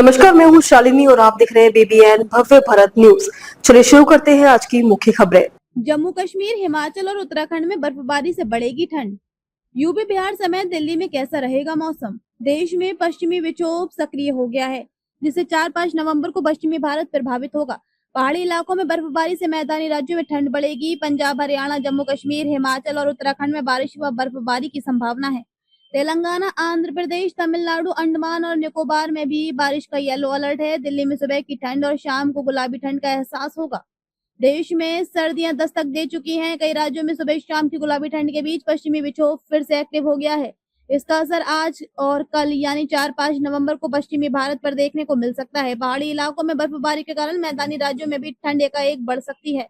नमस्कार, मैं हूँ शालिनी और आप देख रहे हैं BBN भव्य भारत न्यूज। चलिए शुरू करते हैं आज की मुख्य खबरें। जम्मू कश्मीर, हिमाचल और उत्तराखंड में बर्फबारी से बढ़ेगी ठंड। यूपी, बिहार समेत दिल्ली में कैसा रहेगा मौसम? देश में पश्चिमी विक्षोभ सक्रिय हो गया है, जिससे 4-5 नवंबर को पश्चिमी भारत प्रभावित होगा। पहाड़ी इलाकों में बर्फबारी से मैदानी राज्यों में ठंड बढ़ेगी। पंजाब, हरियाणा, जम्मू कश्मीर, हिमाचल और उत्तराखंड में बारिश व बर्फबारी की संभावना है। तेलंगाना, आंध्र प्रदेश, तमिलनाडु, अंडमान और निकोबार में भी बारिश का येलो अलर्ट है। दिल्ली में सुबह की ठंड और शाम को गुलाबी ठंड का एहसास होगा। देश में सर्दियां दस्तक दे चुकी हैं। कई राज्यों में सुबह शाम की गुलाबी ठंड के बीच पश्चिमी विक्षोभ फिर से एक्टिव हो गया है। इसका असर आज और कल यानी 4-5 नवंबर को पश्चिमी भारत पर देखने को मिल सकता है। पहाड़ी इलाकों में बर्फबारी के कारण मैदानी राज्यों में भी ठंड एकाएक बढ़ सकती है।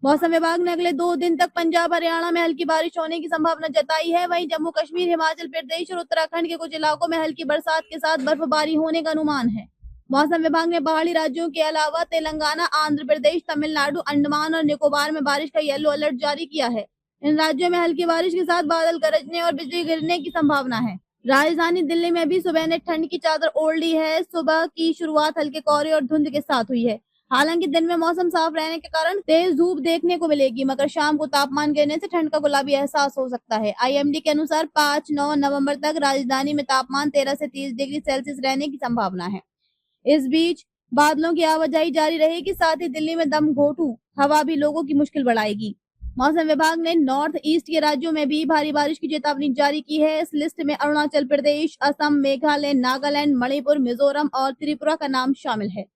मौसम विभाग ने अगले 2 दिन तक पंजाब, हरियाणा में हल्की बारिश होने की संभावना जताई है। वहीं जम्मू कश्मीर, हिमाचल प्रदेश और उत्तराखंड के कुछ इलाकों में हल्की बरसात के साथ बर्फबारी होने का अनुमान है। मौसम विभाग ने पहाड़ी राज्यों के अलावा तेलंगाना, आंध्र प्रदेश, तमिलनाडु, अंडमान और निकोबार में बारिश का येलो अलर्ट जारी किया है। इन राज्यों में हल्की बारिश के साथ बादल गरजने और बिजली गिरने की संभावना है। राजधानी दिल्ली में भी सुबह ने ठंड की चादर ओढ़ ली है। सुबह की शुरुआत हल्के कोहरे और धुंध के साथ हुई है। हालांकि दिन में मौसम साफ रहने के कारण तेज धूप देखने को मिलेगी, मगर शाम को तापमान गिरने से ठंड का गुलाबी एहसास हो सकता है। IMD के अनुसार 5-9 नवंबर तक राजधानी में तापमान 13 से 30 डिग्री सेल्सियस रहने की संभावना है। इस बीच बादलों की आवाजाही जारी रहेगी, साथ ही दिल्ली में दमघोटू हवा भी लोगों की मुश्किल बढ़ाएगी। मौसम विभाग ने नॉर्थ ईस्ट के राज्यों में भी भारी बारिश की चेतावनी जारी की है। इस लिस्ट में अरुणाचल प्रदेश, असम, मेघालय, नागालैंड, मणिपुर, मिजोरम और त्रिपुरा का नाम शामिल है।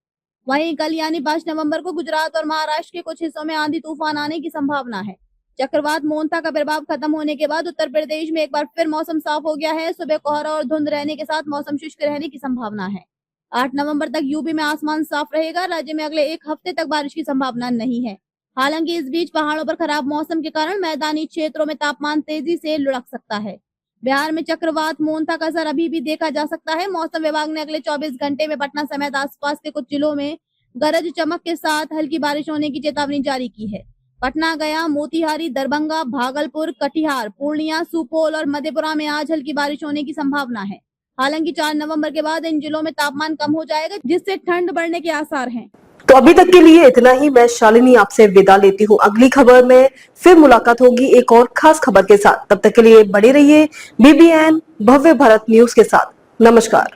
वहीं कल यानी 5 नवंबर को गुजरात और महाराष्ट्र के कुछ हिस्सों में आंधी तूफान आने की संभावना है। चक्रवात मोंता का प्रभाव खत्म होने के बाद उत्तर प्रदेश में एक बार फिर मौसम साफ हो गया है। सुबह कोहरा और धुंध रहने के साथ मौसम शुष्क रहने की संभावना है। 8 नवंबर तक यूपी में आसमान साफ रहेगा। राज्य में अगले 1 हफ्ते तक बारिश की संभावना नहीं है। हालांकि इस बीच पहाड़ों पर खराब मौसम के कारण मैदानी क्षेत्रों में तापमान तेजी से लुढ़क सकता है। बिहार में चक्रवात मोंता का असर अभी भी देखा जा सकता है। मौसम विभाग ने अगले 24 घंटे में पटना समेत आसपास के कुछ जिलों में गरज चमक के साथ हल्की बारिश होने की चेतावनी जारी की है। पटना, गया, मोतिहारी, दरभंगा, भागलपुर, कटिहार, पूर्णिया, सुपौल और मधेपुरा में आज हल्की बारिश होने की संभावना है। हालांकि 4 नवंबर के बाद इन जिलों में तापमान कम हो जाएगा, जिससे ठंड बढ़ने के आसार हैं। तो अभी तक के लिए इतना ही। मैं शालिनी आपसे विदा लेती हूँ। अगली खबर में फिर मुलाकात होगी एक और खास खबर के साथ। तब तक के लिए बने रहिए BBN भव्य भारत न्यूज के साथ। नमस्कार।